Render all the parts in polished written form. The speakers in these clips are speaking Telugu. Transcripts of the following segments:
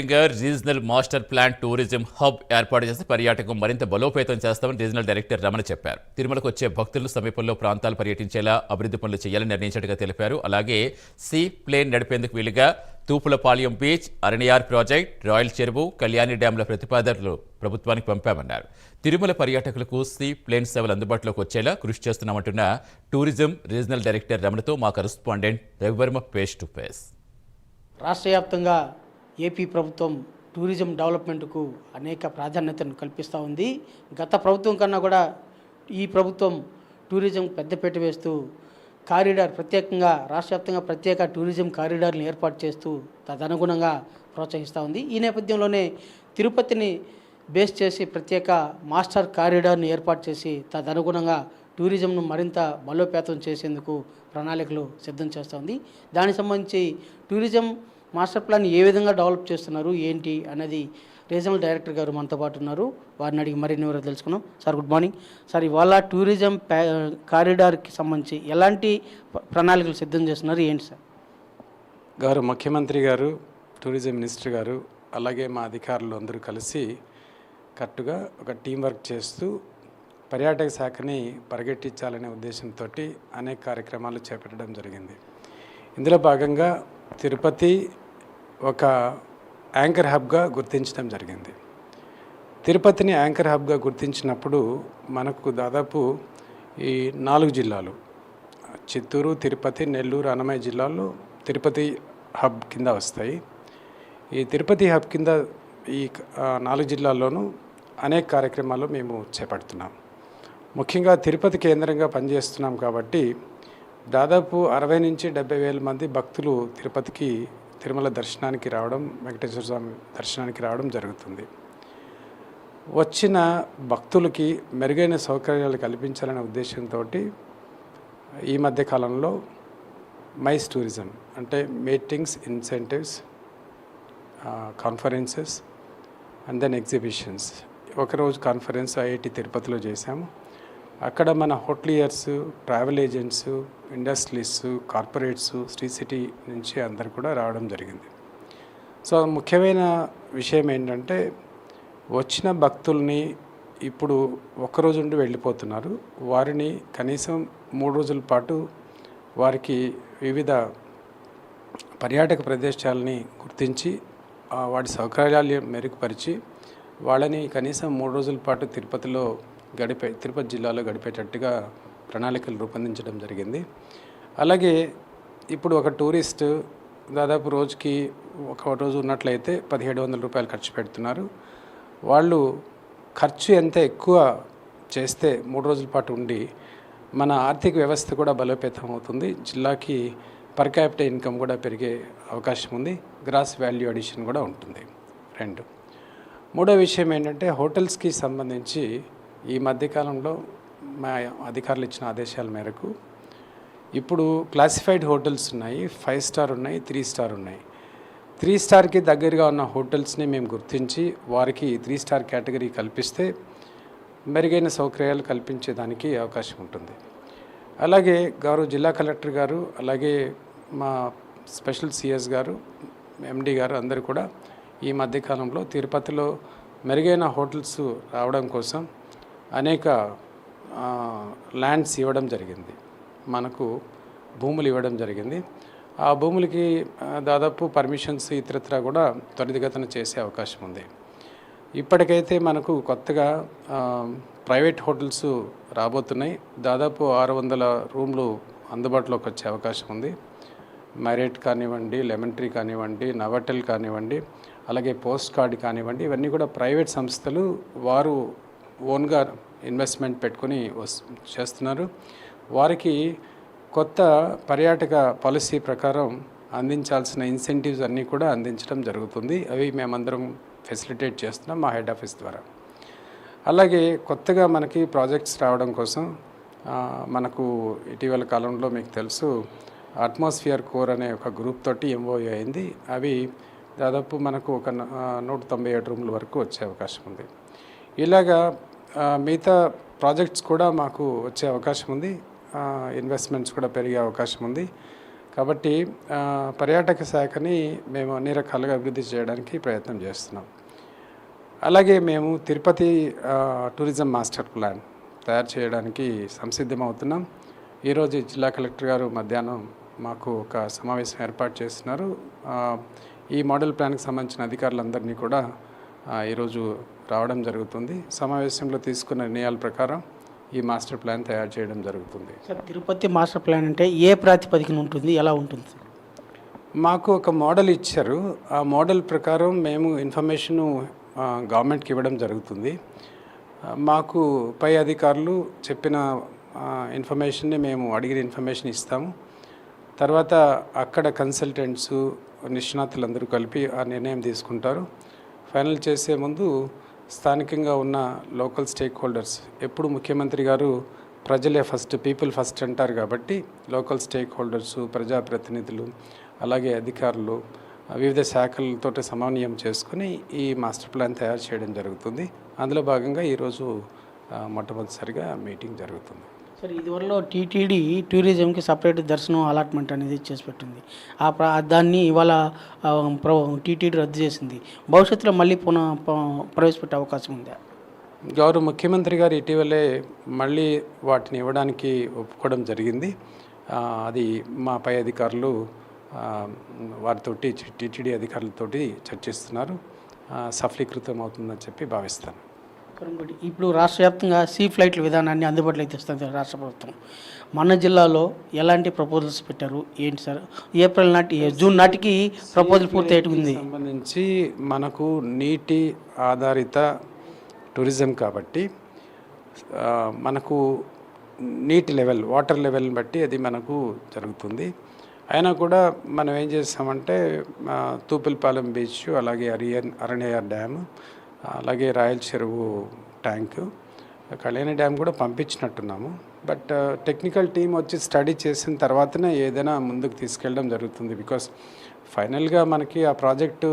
Regional master plan tourism hub ఏర్పాటు చేసి పర్యాటకం మరింత బలోపేతం చేస్తామని రీజనల్ డైరెక్టర్ రమణ చెప్పారు. తిరుమలకు వచ్చే భక్తులు సమీపంలో ప్రాంతాలు పర్యటించేలా అభివృద్ధి పనులు చేయాలని నిర్ణయించినట్టుగా తెలిపారు. అలాగే సీ ప్లేన్ నడిపేందుకు వీలుగా తూపులపాళ్యం బీచ్, అరణియార్ ప్రాజెక్ట్, రాయల్ చెరువు, కళ్యాణి డ్యాంల ప్రతిపాదనలు ప్రభుత్వానికి పంపామన్నారు. తిరుమల పర్యాటకులకు సీ ప్లేన్ సేవలు అందుబాటులోకి వచ్చేలా కృషి చేస్తున్నామంటున్న టూరిజం రీజనల్ డైరెక్టర్ రమణతో మా correspondent Ravi Varma face to face. రాష్ట్ర వ్యాప్తంగా ఏపీ ప్రభుత్వం టూరిజం డెవలప్మెంట్కు అనేక ప్రాధాన్యతను కల్పిస్తూ ఉంది. గత ప్రభుత్వం కన్నా కూడా ఈ ప్రభుత్వం టూరిజం పెద్దపీట వేస్తూ ప్రత్యేకంగా రాష్ట్ర వ్యాప్తంగా ప్రత్యేక టూరిజం కారిడార్లను ఏర్పాటు చేస్తూ తదనుగుణంగా ప్రోత్సహిస్తూ ఉంది. ఈ నేపథ్యంలోనే తిరుపతిని బేస్ చేసి ప్రత్యేక మాస్టర్ కారిడార్ని ఏర్పాటు చేసి తదనుగుణంగా టూరిజంను మరింత బలోపేతం చేసేందుకు ప్రణాళికలు సిద్ధం చేస్తోంది. దానికి సంబంధించి టూరిజం మాస్టర్ ప్లాన్ ఏ విధంగా డెవలప్ చేస్తున్నారు ఏంటి అనేది రీజనల్ డైరెక్టర్ గారు మనతో పాటు ఉన్నారు. వారిని అడిగి మరిన్ని వివరాలు తెలుసుకున్నాం. Sir good morning. సార్ ఇవాళ టూరిజం కారిడార్కి సంబంధించి ఎలాంటి ప్రణాళికలు సిద్ధం చేస్తున్నారు ఏంటి సార్? గారు ముఖ్యమంత్రి గారు, టూరిజం మినిస్టర్ గారు, అలాగే మా అధికారులు అందరూ కలిసి కరెక్ట్గా ఒక టీం వర్క్ చేస్తూ పర్యాటక శాఖని పరిగెట్టించాలనే ఉద్దేశంతో అనేక కార్యక్రమాలు చేపట్టడం జరిగింది. ఇందులో భాగంగా తిరుపతి ఒక యాంకర్ హబ్గా గుర్తించడం జరిగింది. తిరుపతిని యాంకర్ హబ్గా గుర్తించినప్పుడు మనకు దాదాపు ఈ 4 జిల్లాలు చిత్తూరు, తిరుపతి, నెల్లూరు, అన్నమయ్య జిల్లాల్లో తిరుపతి హబ్ కింద వస్తాయి. ఈ తిరుపతి హబ్ కింద ఈ 4 జిల్లాల్లోనూ అనేక కార్యక్రమాలు మేము చేపడుతున్నాం. ముఖ్యంగా తిరుపతి కేంద్రంగా పనిచేస్తున్నాం కాబట్టి దాదాపు 60 నుంచి 70 వేల మంది భక్తులు తిరుమల దర్శనానికి రావడం, వెంకటేశ్వర స్వామి దర్శనానికి రావడం జరుగుతుంది. వచ్చిన భక్తులకి మెరుగైన సౌకర్యాలు కల్పించాలనే ఉద్దేశంతో ఈ మధ్యకాలంలో మైస్ టూరిజం అంటే meetings, incentives, conferences and then exhibitions. ఒకరోజు కాన్ఫరెన్స్ ఐఐటి తిరుపతిలో చేశాము. అక్కడ మన hoteliers, travel agents, industries, corporates, Sri City నుంచి అందరు కూడా రావడం జరిగింది. సో ముఖ్యమైన విషయం ఏంటంటే వచ్చిన భక్తుల్ని ఇప్పుడు ఒక్కరోజు ఉండి వెళ్ళిపోతున్నారు. వారిని కనీసం 3 రోజుల పాటు వారికి వివిధ పర్యాటక ప్రదేశాలని గుర్తించి వాటి సౌకర్యాలు మెరుగుపరిచి వాళ్ళని కనీసం 3 రోజుల పాటు తిరుపతి జిల్లాలో గడిపేటట్టుగా ప్రణాళికలు రూపొందించడం జరిగింది. అలాగే ఇప్పుడు ఒక టూరిస్ట్ దాదాపు రోజుకి ఒక రోజు ఉన్నట్లయితే 1700 రూపాయలు ఖర్చు పెడుతున్నారు. వాళ్ళు ఖర్చు ఎంత ఎక్కువ చేస్తే 3 రోజుల పాటు ఉండి మన ఆర్థిక వ్యవస్థ కూడా బలోపేతం అవుతుంది. జిల్లాకి పర్ క్యాపిటల్ ఇన్కమ్ కూడా పెరిగే అవకాశం ఉంది. గ్రాస్ వాల్యూ అడిషన్ కూడా ఉంటుంది. 2. మూడో విషయం ఏంటంటే హోటల్స్కి సంబంధించి ఈ మధ్యకాలంలో మా అధికారులు ఇచ్చిన ఆదేశాల మేరకు ఇప్పుడు క్లాసిఫైడ్ హోటల్స్ ఉన్నాయి, 5 స్టార్ ఉన్నాయి, 3 స్టార్ ఉన్నాయి. 3 స్టార్కి దగ్గరగా ఉన్న హోటల్స్ని మేము గుర్తించి వారికి 3 స్టార్ కేటగిరీ కల్పిస్తే మెరుగైన సౌకర్యాలు కల్పించేదానికి అవకాశం ఉంటుంది. అలాగే జిల్లా కలెక్టర్ గారు, అలాగే మా స్పెషల్ సిఎస్ గారు, ఎండి గారు అందరూ కూడా ఈ మధ్యకాలంలో తిరుపతిలో మెరుగైన హోటల్స్ రావడం కోసం అనేక ల్యాండ్స్ ఇవ్వడం జరిగింది. మనకు భూములు ఇవ్వడం జరిగింది. ఆ భూములకి దాదాపు పర్మిషన్స్ ఇతరత్రా కూడా త్వరితగతిన చేసే అవకాశం ఉంది. ఇప్పటికైతే మనకు కొత్తగా ప్రైవేట్ హోటల్స్ రాబోతున్నాయి. దాదాపు 600 రూమ్లు అందుబాటులోకి వచ్చే అవకాశం ఉంది. మ్యారియట్ కానివ్వండి, లెమన్ ట్రీ కానివ్వండి, నవటెల్ కానివ్వండి, అలాగే పోస్ట్ కార్డ్ కానివ్వండి, ఇవన్నీ కూడా ప్రైవేట్ సంస్థలు వారు ఓన్గా ఇన్వెస్ట్మెంట్ పెట్టుకొని చేస్తున్నారు. వారికి కొత్త పర్యాటక పాలసీ ప్రకారం అందించాల్సిన ఇన్సెంటివ్స్ అన్నీ కూడా అందించడం జరుగుతుంది. అవి మేమందరం ఫెసిలిటేట్ చేస్తున్నాం మా హెడ్ ఆఫీస్ ద్వారా. అలాగే కొత్తగా మనకి ప్రాజెక్ట్స్ రావడం కోసం మనకు ఇటీవల కాలంలో మీకు తెలుసు అట్మాస్ఫియర్ కోర్ అనే ఒక గ్రూప్ తోటి ఎంఓయూ అయింది. అవి దాదాపు మనకు ఒక 197 రూమ్ల వరకు వచ్చే అవకాశం ఉంది. ఇలాగా మిగతా ప్రాజెక్ట్స్ కూడా మాకు వచ్చే అవకాశం ఉంది. ఇన్వెస్ట్మెంట్స్ కూడా పెరిగే అవకాశం ఉంది. కాబట్టి పర్యాటక శాఖని మేము అన్ని రకాలుగా అభివృద్ధి చేయడానికి ప్రయత్నం చేస్తున్నాం. అలాగే మేము తిరుపతి టూరిజం మాస్టర్ ప్లాన్ తయారు చేయడానికి సంసిద్ధమవుతున్నాం. ఈరోజు జిల్లా కలెక్టర్ గారు మధ్యాహ్నం మాకు ఒక సమావేశం ఏర్పాటు చేస్తున్నారు. ఈ మోడల్ ప్లాన్కి సంబంధించిన అధికారులందరినీ కూడా ఈరోజు రావడం జరుగుతుంది. సమావేశంలో తీసుకున్న నిర్ణయాల ప్రకారం ఈ మాస్టర్ ప్లాన్ తయారు చేయడం జరుగుతుంది. సార్, తిరుపతి మాస్టర్ ప్లాన్ అంటే ఏ ప్రాతిపదికన ఉంటుంది, ఎలా ఉంటుంది? మాకు ఒక మోడల్ ఇచ్చారు. ఆ మోడల్ ప్రకారం మేము ఇన్ఫర్మేషను గవర్నమెంట్కి ఇవ్వడం జరుగుతుంది. మాకు పై అధికారులు చెప్పిన ఇన్ఫర్మేషన్ని మేము అడిగిన ఇన్ఫర్మేషన్ ఇస్తాము. తర్వాత అక్కడ కన్సల్టెంట్స్ నిష్ణాతులందరూ కలిపి ఆ నిర్ణయం తీసుకుంటారు. ఫైనల్ చేసే ముందు స్థానికంగా ఉన్న లోకల్ స్టేక్ హోల్డర్స్, ఎప్పుడు ముఖ్యమంత్రి గారు ప్రజలే ఫస్ట్, పీపుల్ ఫస్ట్ అంటారు కాబట్టి లోకల్ స్టేక్ హోల్డర్స్, ప్రజాప్రతినిధులు, అలాగే అధికారులు వివిధ శాఖలతో సమన్వయం చేసుకుని ఈ మాస్టర్ ప్లాన్ తయారు చేయడం జరుగుతుంది. అందులో భాగంగా ఈరోజు మొట్టమొదటిసారిగా మీటింగ్ జరుగుతుంది. సార్, ఇదివరలో టీటీడీ టూరిజంకి సపరేట్ దర్శనం అలాట్మెంట్ అనేది చేసి పెట్టింది. దాన్ని ఇవాళ టీటీడీ రద్దు చేసింది. భవిష్యత్తులో మళ్ళీ ప్రవేశపెట్టే అవకాశం ఉందా? గౌరవ ముఖ్యమంత్రి గారు ఇటీవలే మళ్ళీ వాటిని ఇవ్వడానికి ఒప్పుకోవడం జరిగింది. అది మా పై అధికారులు వారితోటి, టీటీడీ అధికారులతోటి చర్చిస్తున్నారు. సఫలీకృతం అవుతుందని చెప్పి భావిస్తాను. ఇప్పుడు రాష్ట్ర వ్యాప్తంగా సీ ఫ్లైట్ల విధానాన్ని అందుబాటులోకి తెస్తుంది రాష్ట్ర ప్రభుత్వం. మన జిల్లాలో ఎలాంటి ప్రపోజల్స్ పెట్టారు, ఏంటి సార్? ఏప్రిల్ నాటి, జూన్ నాటికి ప్రపోజల్ పూర్తయ్యేది సంబంధించి మనకు నీటి ఆధారిత టూరిజం కాబట్టి మనకు నీటి లెవెల్, వాటర్ లెవెల్ని బట్టి అది మనకు జరుగుతుంది. అయినా కూడా మనం ఏం చేస్తామంటే తూపులపాలెం బీచ్, అలాగే అరణ్య డ్యామ్, అలాగే రాయల్ చెరువు ట్యాంకు, కళ్యాణి డ్యామ్ కూడా పంపించినట్టున్నాము. బట్ టెక్నికల్ టీం వచ్చి స్టడీ చేసిన తర్వాతనే ఏదైనా ముందుకు తీసుకెళ్ళడం జరుగుతుంది. బికాస్ ఫైనల్గా మనకి ఆ ప్రాజెక్టు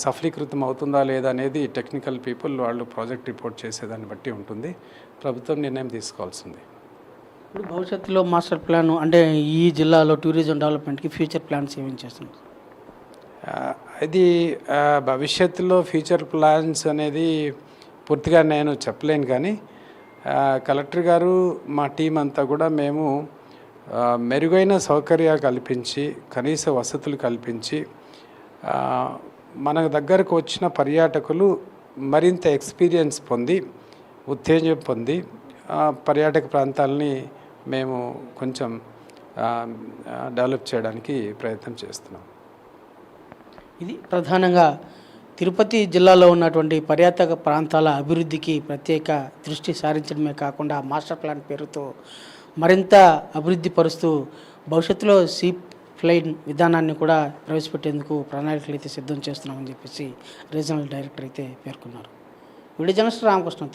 సఫలీకృతం అవుతుందా లేదా అనేది టెక్నికల్ పీపుల్ వాళ్ళు ప్రాజెక్ట్ రిపోర్ట్ చేసేదాన్ని బట్టి ఉంటుంది. ప్రభుత్వం నిర్ణయం తీసుకోవాల్సింది. ఇప్పుడు భవిష్యత్తులో మాస్టర్ ప్లాన్ అంటే ఈ జిల్లాలో టూరిజం డెవలప్మెంట్కి ఫ్యూచర్ ప్లాన్స్ ఏమేమి చేస్తున్నారు? ఇది భవిష్యత్తులో ఫ్యూచర్ ప్లాన్స్ అనేది పూర్తిగా నేను చెప్పలేను, కానీ కలెక్టర్ గారు, మా టీం అంతా కూడా మేము మెరుగైన సౌకర్యాలు కల్పించి, కనీస వసతులు కల్పించి, మన దగ్గరకు వచ్చిన పర్యాటకులు మరింత ఎక్స్పీరియన్స్ పొంది, ఉత్తేజం పొంది పర్యాటక ప్రాంతాలని మేము కొంచెం డెవలప్ చేయడానికి ప్రయత్నం చేస్తున్నాం. ఇది ప్రధానంగా తిరుపతి జిల్లాలో ఉన్నటువంటి పర్యాటక ప్రాంతాల అభివృద్ధికి ప్రత్యేక దృష్టి సారించడమే కాకుండా మాస్టర్ ప్లాన్ పేరుతో మరింత అభివృద్ధి పరుస్తూ భవిష్యత్తులో సీ ఫ్లైట్ విధానాన్ని కూడా ప్రవేశపెట్టేందుకు ప్రణాళికలు అయితే సిద్ధం చేస్తున్నామని చెప్పేసి రీజనల్ డైరెక్టర్ అయితే పేర్కొన్నారు. Video journalist రామకృష్ణతో